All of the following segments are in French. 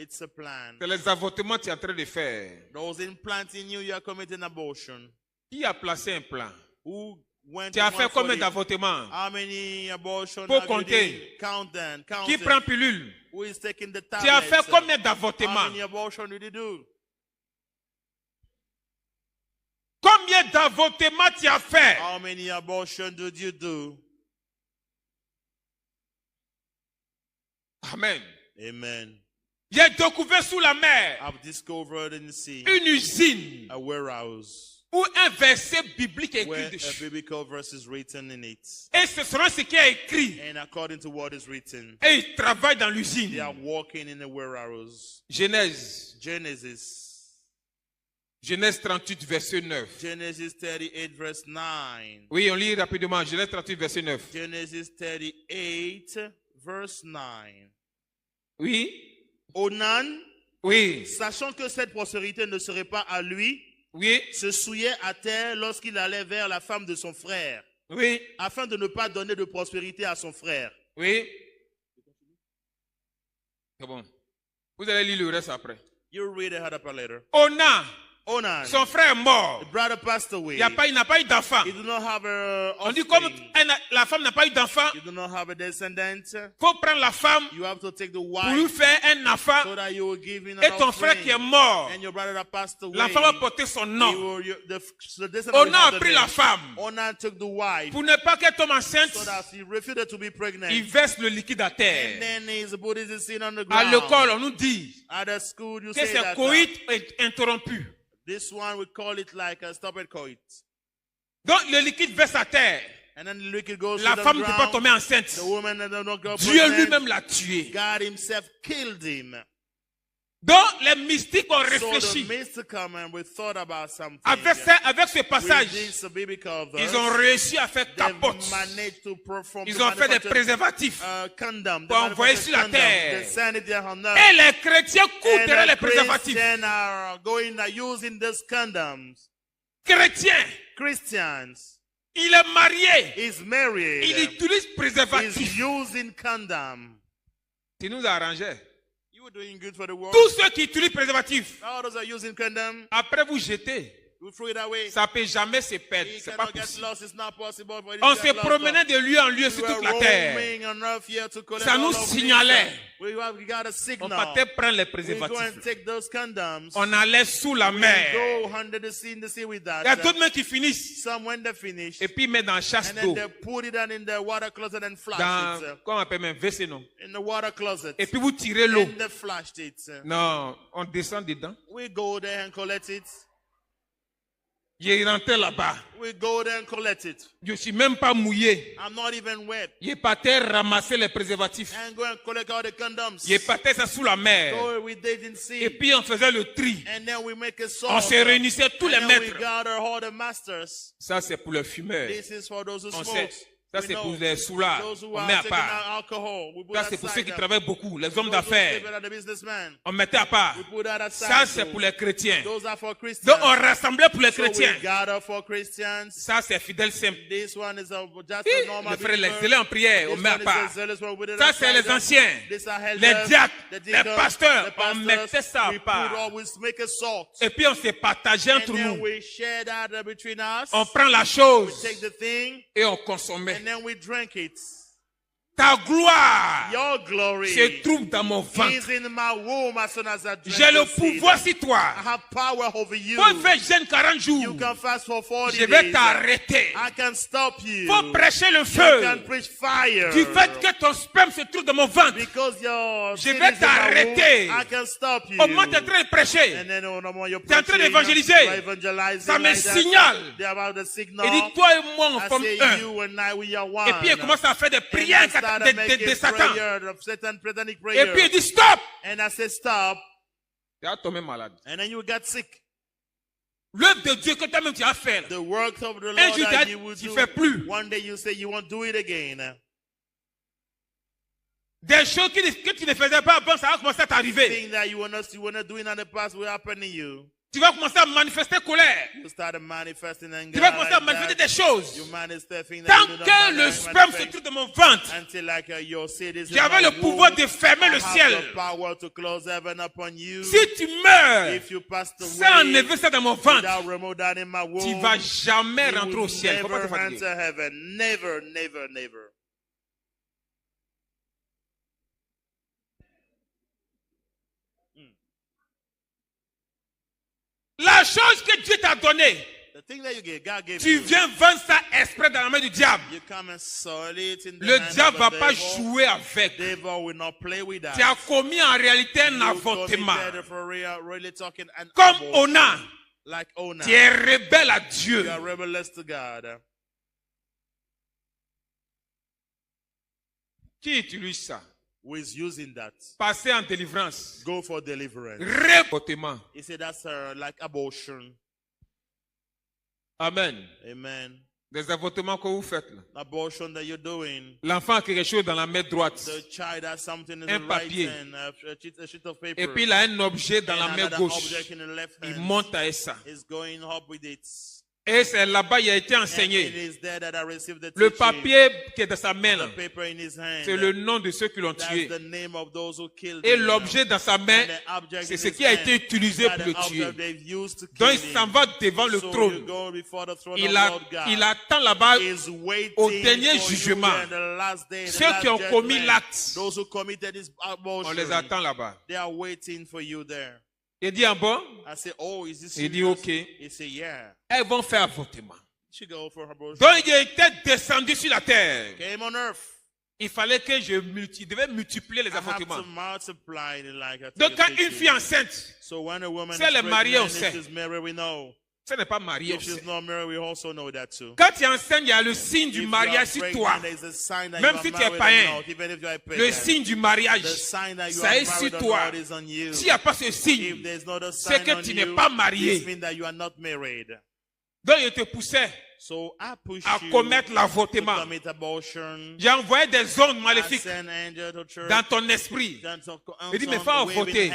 It's a plan. C'est les avortements que tu es en train de faire. Those implants in you, you are committing abortion. Qui a placé un plan? Who went Tu as to fait one for combien it? d'avortements? How many abortions Faut have you compter. done? Count them. Count Qui it. prend pilule? Who is taking the Tu as tablets? fait combien How d'avortements? many abortions did you do? Combien d'avortements tu as fait? How many abortions did you do? Amen. Amen. J'ai découvert sous la mer I've discovered in the sea une usine a warehouse où un verset biblique est where écrit a dessus. biblical verse is written in it. Et ce sera ce qui est écrit. And according to what is written, Et ils travaillent dans they l'usine. are walking in a warehouse. Genèse. Genèse 38, verset 9. Genesis 38, verse 9. Oui, on lit rapidement. Genèse 38, verset 9. Genesis 38, verse 9. Oui. Onan, Oui. sachant que cette prospérité ne serait pas à lui, Oui. se souillait à terre lorsqu'il allait vers la femme de son frère, Oui. afin de ne pas donner de prospérité à son frère. Oui. C'est bon. Vous allez lire le reste après. You read it up later. Onan, Onan, son frère est mort. the brother passed away. Il n'a pas eu d'enfant. He did not have a On dit comme offspring. la femme n'a pas eu d'enfant, You do not have a descendant. il faut prendre la femme You have to take the pour lui wife faire un enfant. so that you will give in Et an ton frère qui est offspring. mort, And your brother that passed away. l'enfant va porter son he nom. will- the descendant will Onan a have the pris name. la femme. Onan took the wife Pour ne pas qu'elle tombe enceinte, so that she refused to be pregnant. il verse le liquide à And terre. then he's put his seed on the À ground. l'école, on nous dit At the school, you que say c'est that coït interrompu. this one we call it like a stop it coit. Donc le liquide verse à terre. And then the liquid goes La to the femme ne peut pas ground. tomber enceinte. The woman that does not go Dieu pregnant, lui-même l'a tué. God himself killed him. Donc les mystiques ont So the réfléchi. mystical man, we thought about something. Avec ce With passage, this biblical verse, ils ont réussi à faire they capote. managed to perform Ils to ont fait des manufacture, préservatifs. condom. Pour envoyer sur la terre. They send it there on earth. Et les chrétiens courent And derrière the les préservatifs. Christians are going using these condoms. Chrétien, Christians il est marié. is married. Il utilise Is préservatif. using condom. Tu nous arrangeais. You were doing good for the world. Tous ceux qui utilisent préservatif, All those are using condom. après vous jetez. We throw it away. Ça ne peut jamais se perdre. It C'est pas cannot get possible. lost. It's not possible for it On to se get lost. promenait de lieu en lieu We sur were toute la terre. roaming on earth here to collect Ça all nous of signalait. this. We got a On signal. partait prendre les We go and préservatifs. take those condoms. On allait sous la We mer. go under the sea in the sea with Il y a that. d'autres mains qui finissent. Some when they finish, Et puis ils mettent dans la chasse and then d'eau. they put it down in the water closet and flash Dans, it. comment on appelle même, WC, non? In the water closet. Et puis vous tirez l'eau. And they flashed it. Non, on descend dedans. We go there and collect it. Il rentré là-bas. We go there and collect it. Je ne suis même pas mouillé. I'm not even wet. Il partait ramasser les préservatifs. And go and collect all the condoms. Il partait ça sous la mer. Go we didn't see. Et puis on faisait le tri. And then we make a song. On se réunissait tous les And then we maîtres. gather all the masters. Ça, c'est pour les fumeurs. This is for those who On smoke. sait. Ça, We c'est know. pour les soulards. Those who On are met à taking part. out alcohol. We put Ça, that c'est pour aside. ceux qui travaillent beaucoup, les hommes Those who d'affaires. live are the businessmen. On mettait à part. We put that aside. Ça, c'est pour les chrétiens. Those are for Christians. Donc, on rassemblait pour les So we chrétiens. gather for Christians. Ça, c'est fidèle simple. This one is just Hi, a normal les frères, les believer. zélés en prière, on This met à one is part. a zealous one. We put it Ça, c'est aside. les anciens. These are Les elders, diacres, the les deacons, pasteurs, the on pastors. mettait ça à We put part. always make a salt. Et puis, on se partageait And entre then nous. we share that between us. On prend la chose Take the thing et on consommait. and then we drink it. Ta gloire Your glory se trouve dans mon ventre. is in my womb as soon as I drink J'ai le the seed. pouvoir sur I toi. have power over you. Faut faire jeûne 40 jours. You can fast for 40 Je vais days. t'arrêter. I can stop you. Faut prêcher le You feu. can preach fire. Du fait que ton sperme se trouve dans mon ventre. Because your Je seed vais is in my t'arrêter. womb, I can stop you. Au moment où tu es en train de prêcher, And then on the moment you're tu es en train preaching, d'évangéliser. you're evangelizing Ça me like that. signale. They're about the signal. il dit, toi et moi, on I forme say un. you and I, we are one. Et puis il commence à faire des And prières I started making de Satan. prayer, of Satan, satanic Et prayer. puis il dit, stop. And I said, stop. Tu as tombé malade. And then you got sick. L'œuvre de Dieu que toi-même tu as fait. The works of the Un Lord jour, that tu you will ne do. fais plus. One day you say you won't do it again. Des choses que tu ne faisais pas avant, ça va commencer à t'arriver. Thing that you were not doing in the past will happen to you. Tu vas commencer à manifester colère. You start manifesting anger. Tu vas commencer à like manifester that. des choses. You manifest things Tant that you do not que le sperme se manifest trouve dans mon ventre, until like your seed is in j'avais my le pouvoir womb, de fermer I le have ciel. the power to close heaven upon you. Si tu meurs If you passed sans away enlever ça dans mon ventre, without remove that in my womb, tu vas jamais you rentrer will au ciel. Faut pas te never fatiguer. enter heaven. Never, never, never. La chose que Dieu t'a donnée, The thing that you get, God gave tu you. viens vendre ça exprès dans la main du diable. You come and sold it in the Le hand diable of va the pas devil. jouer avec. Devil will not play with that. Tu as commis en réalité un You avortement. committed for real, really talking an Comme abortion. Onan, Like Onan. tu es rebelle à Dieu. You are rebellious to God. Qui utilise ça? Who is using that? Passer en délivrance. Go for deliverance. Avortement. He said that's like abortion. Amen. Amen. Des avortements que vous faites là. Abortion that you're doing. L'enfant a quelque chose dans la main droite. The child has something in Un the right papier. hand, a sheet of paper. Et puis il a un objet dans and la main another gauche. object in the left Il hand. monte à ça. Is going up with it. Et c'est là-bas il a été And it enseigné. is there that I received the Le teaching. papier qui est dans sa main, là, The paper in his hand. c'est le nom de ceux qui l'ont That's tué. the name of those who killed Et him. l'objet dans sa main, And the object c'est in ce his qui a hand été utilisé is pour the le object tuer. they've used to kill Donc il him. s'en va devant le So you trône. go before the throne Il, of Lord God. il attend là-bas Is waiting au dernier for jugement. you in the last day, the Ceux last qui ont commis judgment. l'acte. Those who committed this abortion, On les attend là-bas. they are waiting for you there. Il dit, ah bon? I say, oh, is this Il dit, serious? ok. He say, yeah. Elles vont faire avortement. She go for abortion. Donc il était descendu sur la terre. Came on earth. Il fallait que je devais multiplier les I have to avortements. multiply it like I Donc told quand you. une fille enceinte, So when a woman si elle is est mariée, on pregnant, sait. if she's married, we know. ce n'est pas marié. If she's not married, we also know that too. Quand tu es enceinte, il y a le signe If du you mariage are sur pregnant, toi. there's a sign that Même you are si tu es married or païen, not, even if you are Le pagan. signe du mariage, The sign that you ça are est sur married or toi. not is on you. S'il n'y a pas ce If signe, there's not a c'est sign que on tu n'es you, pas marié. this means that you are not married. Donc il te poussait So I push à you commettre to l'avortement. commit abortion. J'ai envoyé des ondes I maléfiques send angel to church. dans ton esprit. Il dit, mais faut avorter.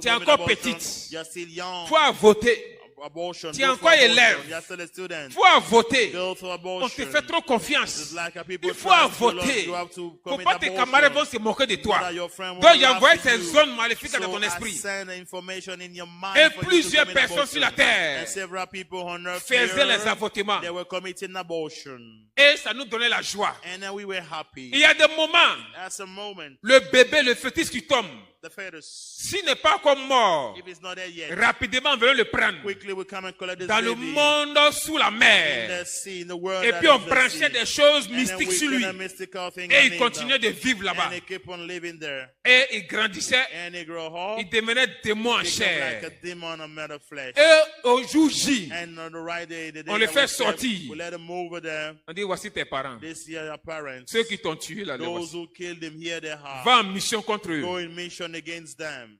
Tu es encore petite. You're still young. Faut avorter. Abortion. Tu es Go for encore abortion. élève. You're still a student. Faut avorter. Go to On abortion. te fait trop confiance. It's like people Il faut try to love, avorter. you have to Faut commit pas tes abortion. camarades vont se moquer de toi. That your friend Donc won't j'ai envoyé laugh at ces you. zones maléfiques dans So ton I esprit. send information in your mind Et for you to plusieurs commit personnes sur la abortion. terre And several people on earth faisaient les here, avortements. they were committing abortion. Et ça nous donnait la joie. And then we were happy. Il y a des moments, At a moment, le bébé, le fœtus qui tombe, the fetus, s'il n'est pas encore mort, if it's not there yet, rapidement venons le prendre quickly we come and collect this dans le baby monde sous la in mer. the sea, in the world Et that puis on is the branchait sea. des choses And then mystiques we sur put lui. a mystical thing Et on il it, continuait de vivre là-bas. and he keep on living there. Et il grandissait, And he grow up, il devenait démon en become chair. like a demon of metal flesh. Et au jour J, And on the right day, the day on le that fait we said, sortir. we let him over there. On dit, voici tes parents. This year, your parents, Ceux qui t'ont tué là, les those voici. who killed him, here they are. Va en mission contre Go eux. in mission against them.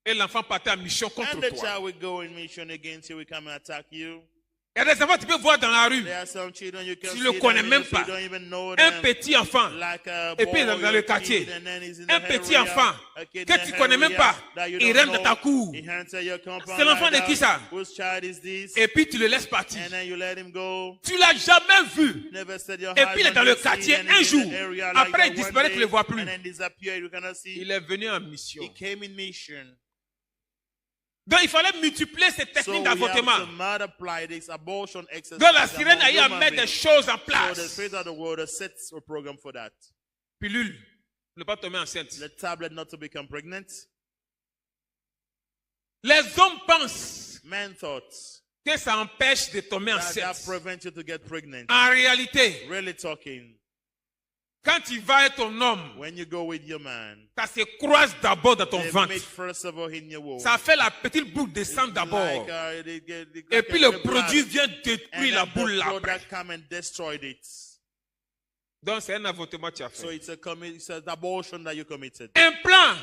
Et l'enfant partait en mission And contre the toi. child will go in mission against you, we come and attack you. Il y a des enfants que tu peux voir dans la rue. There are some children you can Tu see le them connais in même the pas. street, you don't even know Un them. petit enfant. Like a Et puis boy dans or le a quartier. kid, and then he's in Un the petit area, enfant a kid que in tu the connais même area pas. that you Il don't rentre dans know. ta cour. He enter your compound C'est l'enfant like de qui that. ça? Whose child is this? Et puis tu le laisses partir. And then you let him go. Tu l'as jamais vu. Never set your Et eyes puis il est on dans le the quartier scene, and un he's in jour. the area like Après that il one disparaît, tu ne le day, vois plus. and then disappear, you cannot see. Il est venu en mission. He came in mission. Donc il fallait multiplier ces So techniques we have d'avortement. to multiply this abortion exercise. Donc la sirène a eu à among mettre human des beings. choses en So the place. Spirit of the world sets a program for that. Pilule. Ne pas tomber enceinte. The tablet not to become pregnant. Les hommes pensent Men thought que ça empêche de tomber that enceinte. prevents you to get pregnant. En réalité, Really talking, quand tu vas avec ton homme, when you go with your man, ça se croise d'abord dans ton they ventre. meet first of all in your womb. Ça fait la petite boule de sang d'abord. Like, Et puis le produit vient détruire la boule là. product come and destroyed it. Donc c'est un avortement que tu as So fait. it's an abortion that you committed. Un plan